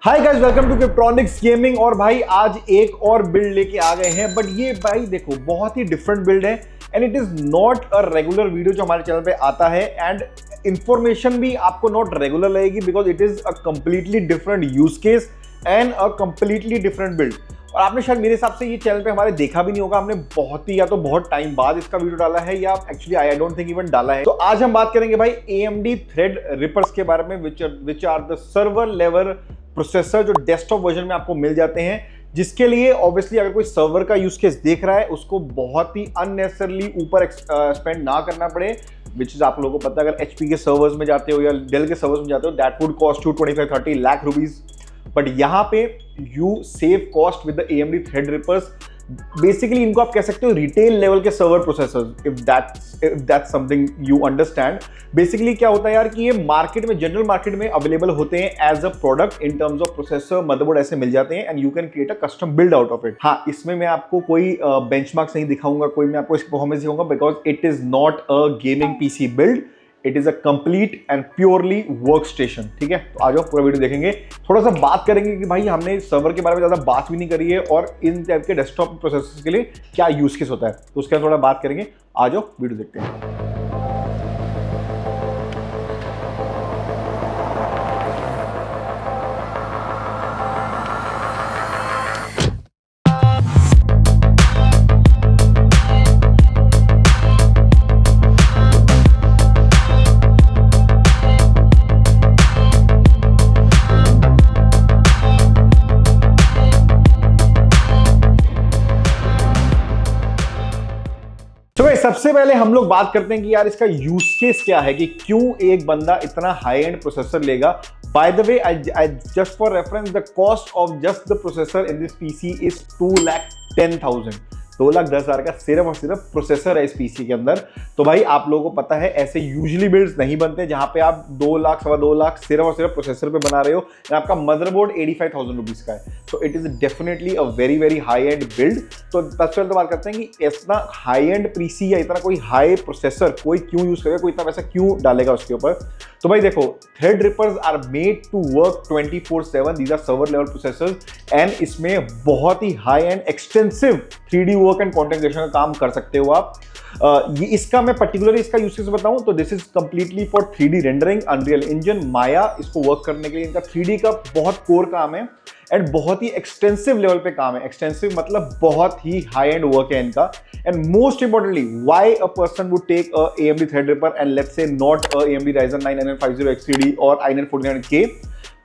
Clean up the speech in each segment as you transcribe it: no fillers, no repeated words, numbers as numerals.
Hi guys, welcome to Kryptonics gaming. और भाई आज एक और बिल्ड लेके आ गए हैं, बट ये भाई देखो बहुत ही डिफरेंट बिल्ड है and it is not a regular video जो हमारे चैनल पे आता है। एंड इंफॉर्मेशन भी आपको नॉट रेगुलर लगेगी because it is a completely different use case and a completely different build. और आपने शायद मेरे हिसाब से ये चैनल पे हमारे देखा भी नहीं होगा, हमने बहुत ही या तो बहुत टाइम बाद इसका वीडियो डाला है या actually I don't think even डाला है। तो आज हम बात करेंगे भाई AMD थ्रेडरिपर्स के बारे में, which are the server level processor जो डेस्कटॉप वर्जन में आपको मिल जाते हैं, जिसके लिए ऑब्वियसली अगर कोई सर्वर का यूज केस देख रहा है उसको बहुत ही अननेसेसरली ऊपर स्पेंड ना करना पड़े। विच इज आप लोगों को पता है, अगर HP के सर्वर्स में जाते हो या डेल के सर्वर्स में जाते हो that would cost you 25-30 lakh rupees, but यहाँ पे you save cost with the AMD Threadrippers. Basically इनको आप कह सकते हो रिटेल लेवल के server processors, if that's something you understand. Basically क्या होता है यार कि ये मार्केट में, जनरल मार्केट में अवेलेबल होते हैं as a product in terms of processor, motherboard ऐसे मिल जाते हैं and you can create a custom build out of it. हाँ, इसमें मैं आपको कोई बेंचमार्क्स नहीं दिखाऊंगा, कोई मैं आपको इसकी परफॉर्मेंस दिखाऊंगा because it is not a gaming PC build, it is a complete and purely work station. ठीक है, तो आ जाओ पूरा वीडियो देखेंगे, थोड़ा सा बात करेंगे कि भाई हमने सर्वर के बारे में ज्यादा बात भी नहीं करी है और इन टाइप के डेस्कटॉप प्रोसेसर्स के लिए क्या यूज केस होता है, तो उसके बाद थोड़ा बात करेंगे। आ जाओ वीडियो देखते हैं। तो भाई सबसे पहले हम लोग बात करते हैं कि यार इसका यूज केस क्या है, कि क्यों एक बंदा इतना हाई एंड प्रोसेसर लेगा। Bye the way, I just for reference, the cost of just the processor in this PC is 2,10,000, 2,10,000 का सिर्फ और सिर्फ प्रोसेसर है इस PC के अंदर। तो भाई आप लोगों को पता है ऐसे यूजुअली बिल्ड्स नहीं बनते जहां पे आप 2 लाख, 2.25 लाख सिर्फ और सिर्फ प्रोसेसर पे बना रहे हो और आपका मदरबोर्ड 85,000 रुपीज का है। तो it is definitely a very very high and build. तो सबसे पहले तो बात करते हैं कि इतना हाई एंड PC या इतना कोई हाई प्रोसेसर कोई क्यों यूज करेगा, कोई इतना पैसा क्यों डालेगा उसके ऊपर। तो भाई देखो, Threadrippers are made to work 24/7, these are server level processors and इसमें बहुत ही high end extensive 3D work and content creation का काम कर सकते हो आप। ये इसका मैं पर्टिकुलरली इसका यूज केस बताऊं तो this is completely for 3D rendering, Unreal Engine, Maya, इसको वर्क करने के लिए इनका 3D का बहुत कोर काम है एंड बहुत ही एक्सटेंसिव लेवल पे काम है। एक्सटेंसिव मतलब बहुत ही हाई एंड वर्क है इनका। And most importantly, why a person would take a AMD Threadripper and let's say not a AMD Ryzen 9 9950X3D और i9 4900K,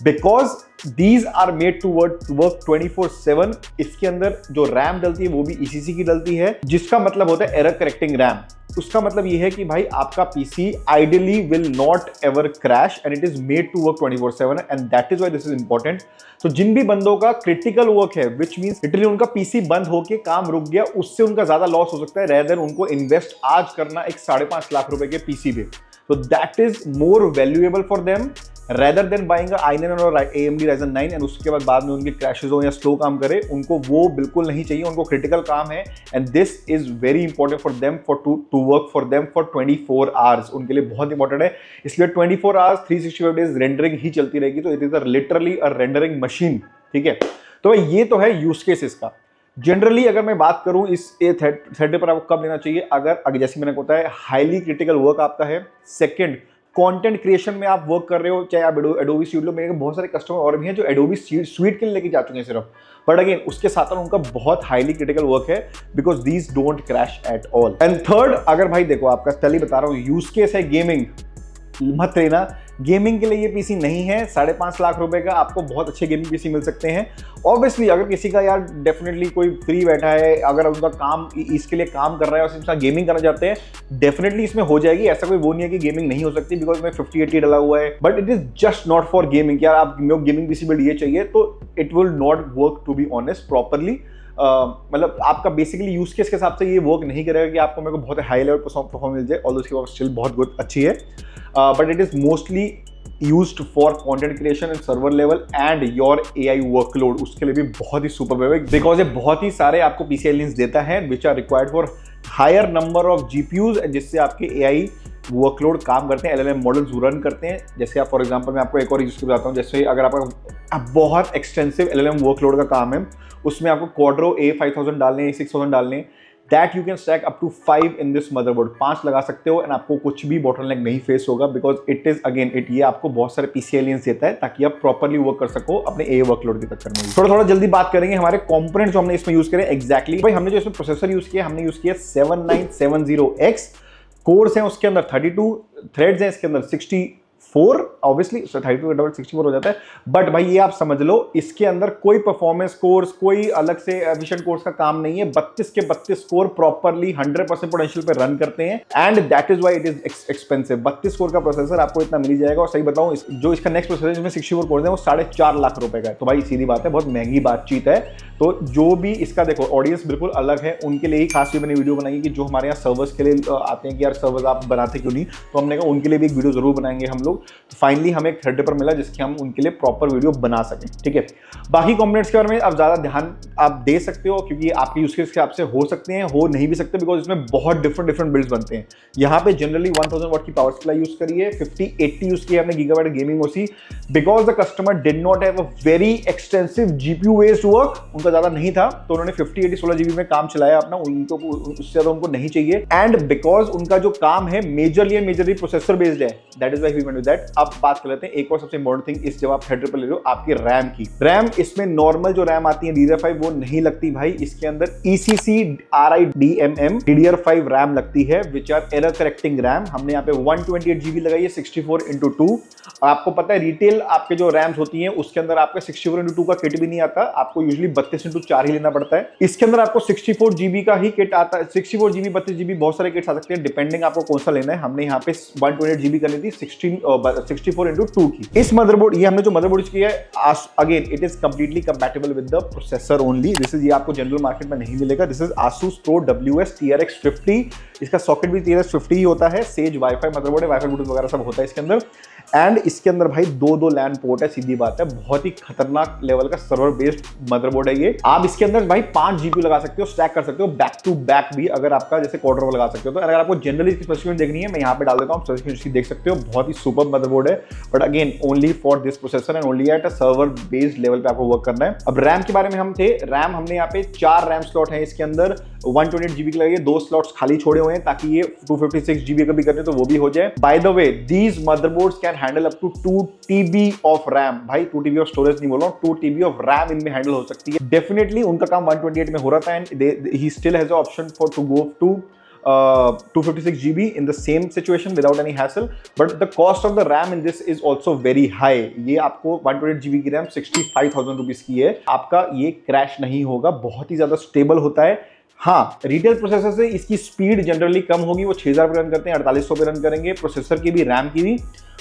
because these are made to work 24/7। इसके अंदर जो RAM डलती है वो भी ECC की डलती है, जिसका मतलब होता है एरर करेक्टिंग रैम। उसका मतलब ये है कि भाई आपका PC ideally will not ever crash and it is made to work 24/7 and that is why this is important. तो जिन भी बंदों का क्रिटिकल वर्क है, विच मींस लिटरली उनका PC बंद होके काम रुक गया, उससे उनका ज्यादा लॉस हो सकता है रेदर देन उनको इन्वेस्ट आज करना एक 5.5 लाख रुपए के PC पे। तो that is more valuable for them rather than buying i9 और AMD Ryzen 9 एंड उसके बाद में उनके क्रैशेस हो या स्लो काम करे, उनको वो बिल्कुल नहीं चाहिए। उनको क्रिटिकल काम है and this is very important for them for to work for them for 24 hours. उनके लिए बहुत इंपॉर्टेंट है, इसलिए 24 आवर्स 365 डेज रेंडरिंग ही चलती रहेगी। तो it is literally a rendering machine. ठीक है, तो ये तो है यूज केस इसका। जनरली अगर मैं बात करूं इस थ्रेडरिपर आपको कब लेना चाहिए, अगर जैसे मैंने बताया है हाईली क्रिटिकल वर्क आपका है। सेकंड, कंटेंट क्रिएशन में आप वर्क कर रहे हो, चाहे आप एडोबी स्टूडियो, मेरे बहुत सारे कस्टमर और भी हैं जो एडोबी स्वीट के लिए लेके जा चुके हैं सिर्फ, बट अगेन उसके साथ उनका बहुत हाईली क्रिटिकल वर्क है because these don't crash at all. And third, अगर भाई देखो आपका पहले बता रहा हूँ यूज केस है गेमिंग, मत लेना। गेमिंग के लिए ये PC नहीं है। 5.5 लाख रुपए का आपको बहुत अच्छे गेमिंग PC मिल सकते हैं। ऑब्वियसली अगर किसी का यार डेफिनेटली कोई फ्री बैठा है, अगर उनका काम इसके लिए काम कर रहा है और सिर्फ गेमिंग करना चाहते हैं, डेफिनेटली इसमें हो जाएगी। ऐसा कोई वो नहीं है कि गेमिंग नहीं हो सकती, बिकॉज में 5080 डला हुआ है, but it is just not for gaming. यार आप गेमिंग PC बिल्ड ये चाहिए तो it will not work, to be honest, properly. मतलब आपका बेसिकली यूज केस के हिसाब से ये वर्क नहीं करेगा कि आपको मेरे को बहुत हाई लेवल परफॉर्मेंस मिल जाए, और उसकी पावर स्टिल बहुत गुड अच्छी है, but it is mostly used for content creation and server level and your AI workload, उसके लिए भी बहुत ही सुपर है बिकॉज ये बहुत ही सारे आपको PCI लिंक्स देता है which are required for higher number of GPUs, जिससे आपके AI वर्कलोड काम करते हैं, LLM मॉडल्स रन करते हैं। जैसे आप फॉर एग्जांपल मैं आपको एक और यूज के बताता हूँ, जैसे अगर आपका बहुत एक्सटेंसिव LLM वर्कलोड का काम है, उसमें आपको क्वाड्रो A5000 डालने, A6000 डालने, that you can stack up to 5 in this motherboard. 5 लगा सकते हो एंड आपको कुछ भी बॉटलनेक नहीं फेस होगा, बिकॉज इट इज अगेन ये आपको बहुत सारे PCI लाइंस देता है ताकि आप प्रॉपर्ली वर्क कर सको अपने A वर्कलोड के चक्कर में। थोड़ा जल्दी बात करेंगे हमारे कंपोनेंट जो हमने इसमें यूज करे एग्जैक्टली। भाई हमने जो इसमें प्रोसेसर यूज किया, हमने यूज किया 7970X, कोर्स हैं उसके अंदर 32, थ्रेड्स हैं इसके अंदर 64, ऑब्वियसली 32 डबल 64 हो जाता है। बट भाई ये आप समझ लो, इसके अंदर कोई परफॉर्मेंस कोर्स, कोई अलग से एफिशिएंट कोर्स का काम नहीं है। 32 के 32 कोर प्रॉपर्ली 100% पोटेंशियल पे रन करते हैं and that is why it is expensive. 32 core का प्रोसेसर आपको इतना मिल जाएगा। और सही बताऊं, जो इसका नेक्स्ट प्रोसेसर जिसमें 64 कोर है वो 4.5 लाख रुपए का है। तो भाई सीधी बात है, बहुत महंगी बातचीत है। तो जो भी इसका देखो ऑडियंस बिल्कुल अलग है, उनके लिए ही खास मैंने वीडियो बनाई कि जो हमारे यहाँ सर्वर्स के लिए आते हैं कि यार सर्वर्स आप बनाते क्यों नहीं, तो हमने कहा उनके लिए भी एक वीडियो जरूर बनाएंगे हम लोग। तो फाइनली हमें एक थ्रेडरिपर मिला जिसके हम उनके लिए प्रॉपर वीडियो बना सकें। ठीक है, बाकी कंपोनेंट्स के बारे में आप ज्यादा ध्यान आप दे सकते हो क्योंकि आपके यूज केस के हिसाब से हो सकते हैं, हो नहीं भी सकते, बिकॉज इसमें बहुत डिफरेंट बिल्ड्स बनते हैं। यहाँ पे जनरली 1000 वाट की पावर सप्लाई यूज करी है, 5080 यूज किया हमने gigabyte gaming OC, because the customer did not have a very extensive GPU based work, उनका ज्यादा नहीं था, तो उन्होंने 5080 16 GB में काम चलाया अपना, उनको उससे ज्यादा उनको नहीं चाहिए। एंड बिकॉज उनका जो काम है मेजरली प्रोसेसर बेस्ड है, that is why we went with that. अब बात कर लेते हैं एक और सबसे इंपॉर्टेंट थिंग, इस जब आप थ्रेडरिपर ले रहे हो आपकी रैम की। रैम इसमें नॉर्मल जो रैम आती है DDR5 वो नहीं लगती भाई, इसके अंदर ECC RIDMM DDR5 रैम लगती है, which are error correcting RAM. हमने यहाँ पे 128 GB लगाई है 64x2। आपको पता है रिटेल आपके जो रैम्स होती हैं उसके अंदर आपका 64x2 का किट भी नहीं आता, आपको यूजुअली 32x4 ही लेना पड़ता है। इसके अंदर आपको 64 GB का ही किट आता है, 64 GB 32 GB बहुत सारे किट्स आ सकते हैं डिपेंडिंग आपको कौन सा लेना है। हमने यहाँ पे 128 GB करनी थी 64x2 की। इस मदरबोर्ड, ये हमने जो मदरबोर्ड यूज किया है, again it is completely compatible with the processor only. This is, ये आपको जनरल मार्केट में नहीं मिलेगा। This is Asus Pro WS TRX50, इसका सॉकेट भी TRX50 ही होता है। सेज वाईफाई मदरबोर्ड है, वाईफाई ब्लूटूथ वगैरह सब होता है इसके अंदर। एंड इसके अंदर भाई दो लैन पोर्ट है, सीधी बात है, बहुत ही खतरनाक लेवल का सर्वर बेस्ड मदरबोर्ड है ये। आप इसके अंदर भाई 5 GPU लगा सकते हो, स्टैक कर सकते हो बैक टू बैक भी, अगर आपका जैसे क्वार्टर लगा सकते हो। तो अगर आपको जनरली इसकी स्पेसिफिकेशन देखनी है, मैं यहाँ पे डाल देता हूँ, स्पेसिफिकेशन देख सकते हो, बहुत ही सुपर मदरबोर्ड है। But again only for this processor and only at a server based level पे आपको वर्क करना है। अब रैम के बारे में हम थे, रैम हमने यहाँ पे 4 रैम स्लॉट है इसके अंदर, 128 GB के लगे, 2 स्लॉट्स खाली छोड़े हुए हैं ताकि ये 256 GB का भी करने तो वो भी हो जाए। By the way these motherboards can handle up to 2 TB ऑफ रैम। भाई 2 TB ऑफ स्टोरेज नहीं बोल रहा हूं, 2 TB ऑफ रैम इनमें हैंडल हो सकती है। डेफिनेटली उनका काम 128 में हो रहा था and he still has option for to go to 256 GB in the same situation without any hassle, but the cost of the RAM in this is also very high। ये आपको 128 GB की RAM 65,000 rupees की है, आपका ये crash नहीं होगा, बहुत ही ज्यादा स्टेबल होता है। हाँ, रिटेल प्रोसेसर से इसकी स्पीड जनरली कम होगी, वो 6000 पे रन करते हैं, 4800 पे रन करेंगे, प्रोसेसर की भी रैम की भी,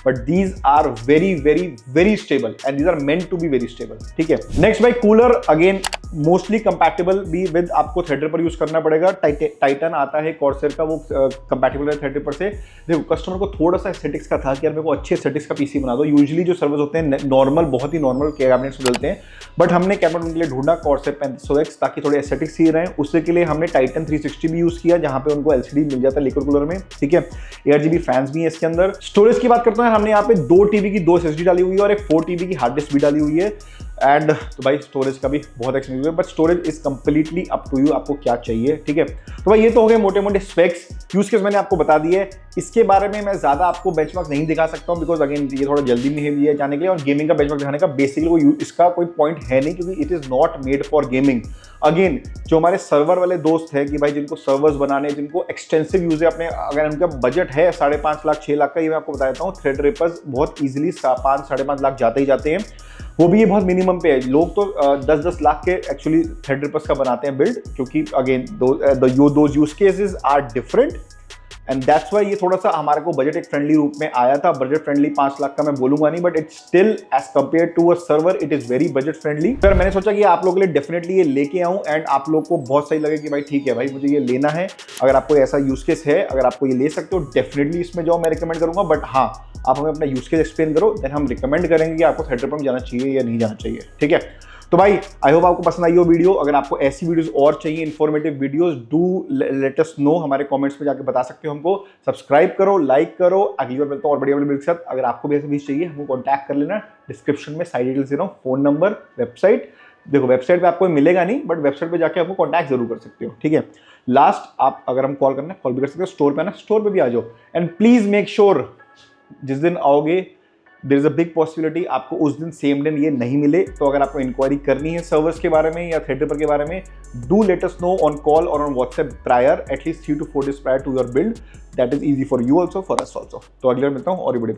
but these are very stable and these are meant to be very stable. ठीक है, नेक्स्ट भाई कूलर, अगेन मोस्टली कंपैटिबल भी विद आपको थ्रेडरिपर यूज करना पड़ेगा। टाइटन आता है कॉर्सर का, वो कंपैटिबल है थ्रेडरिपर से। देखो कस्टमर को थोड़ा सा एस्थेटिक्स का था कि यार मेरे को अच्छे एस्थेटिक्स का पीसी बना दो। यूजुअली जो सर्वर्स होते हैं नॉर्मल, बहुत ही नॉर्मल कैबिनेट्स मिलते हैं, बट हमने कैबिनेट उनके लिए ढूंढा कॉर्सर 3500X ताकि थोड़े एस्थेटिक्स ही रहे। उसके के लिए हमने टाइटन 360 भी यूज किया, जहां पे उनको LCD मिल जाता है लिक्विड कूलर में। ठीक है, 8GB फैंस भी है इसके अंदर। स्टोरेज की बात करते हैं, हमने यहाँ पे 2 TB की 2 SSD डाली हुई है और एक 4 TB की हार्ड डिस्क भी डाली हुई है। एंड तो भाई स्टोरेज का भी बहुत एक्सपेंसिव है, but storage is completely up to you, आपको क्या चाहिए। ठीक है, तो भाई ये तो हो गए मोटे मोटे स्पेक्स, यूज केस मैंने आपको बता दिए। इसके बारे में मैं ज्यादा आपको बेंचमार्क नहीं दिखा सकता हूं, बिकॉज अगेन ये थोड़ा जल्दी में है जाने के लिए, और गेमिंग का बेंचमार्क दिखाने का बेसिकली कोई इसका कोई पॉइंट है नहीं, क्योंकि it is not made for gaming. Again जो हमारे सर्वर वाले दोस्त हैं कि भाई जिनको सर्वर्स बनाने, जिनको एक्सटेंसिव यूज है अपने, अगर उनका बजट है 5.5 लाख 6 लाख का, ये मैं आपको बता देता हूँ, थ्रेडरिपर्स बहुत इजीली 5-5.5 लाख जाते ही जाते हैं। वो भी ये बहुत मिनिमम पे है। लोग तो 10-10 लाख के एक्चुअली थ्रेडरिपर्स का बनाते हैं बिल्ड, क्योंकि again those use cases are different and that's why ये थोड़ा सा हमारे को बजट एक फ्रेंडली रूप में आया था। बजट फ्रेंडली 5 लाख का मैं बोलूंगा नहीं, but it's still as compare to a server it is very budget friendly. फिर मैंने सोचा कि आप लोगों के लिए डेफिनेटली ये लेके आऊं एंड आप लोग को बहुत सही लगे कि भाई ठीक है भाई मुझे ये लेना है। अगर आपको ऐसा यूज केस है, अगर आपको ये ले सकते हो, डेफिनेटली इसमें जाओ, मैं रिकमेंड करूंगा। बट हाँ, आप हमें अपना यूज केस एक्सप्लेन करो, देन हम रिकमेंड करेंगे कि आपको थ्रेडरिपर में जाना चाहिए या नहीं जाना चाहिए। ठीक है, तो भाई आई होप आपको पसंद आई हो वीडियो। अगर आपको ऐसी वीडियोस और चाहिए, informative videos, do let us no, हमारे कमेंट्स में जाके बता सकते हो हमको। सब्सक्राइब करो, लाइक करो। अगली बार मिलता हूं और बढ़िया वीडियो के साथ। अगर आपको भी ऐसी वीडियो चाहिए हमको कॉन्टैक्ट कर लेना, डिस्क्रिप्शन में साइड डिटेल्स दे रहा हूँ, फोन नंबर, वेबसाइट। देखो वेबसाइट पे आपको मिलेगा नहीं, बट वेबसाइट पे जाके आपको कॉन्टैक्ट जरूर कर सकते हो, ठीक है। लास्ट, आप अगर हम कॉल करना कॉल भी कर सकते हो, स्टोर पे आना, स्टोर पे भी आ जाओ। एंड प्लीज मेक श्योर जिस दिन आओगे there is a big possibility आपको उस दिन सेम दिन ये नहीं मिले। तो अगर आपको इंक्वायरी करनी है सर्वर्स के बारे में या थ्रेडरिपर के बारे में, do let us know on call और on WhatsApp prior, at least 3 to 4 days prior to your build. That is easy for you also, for us also. तो अगले बार मिलता हूँ और ये बड़े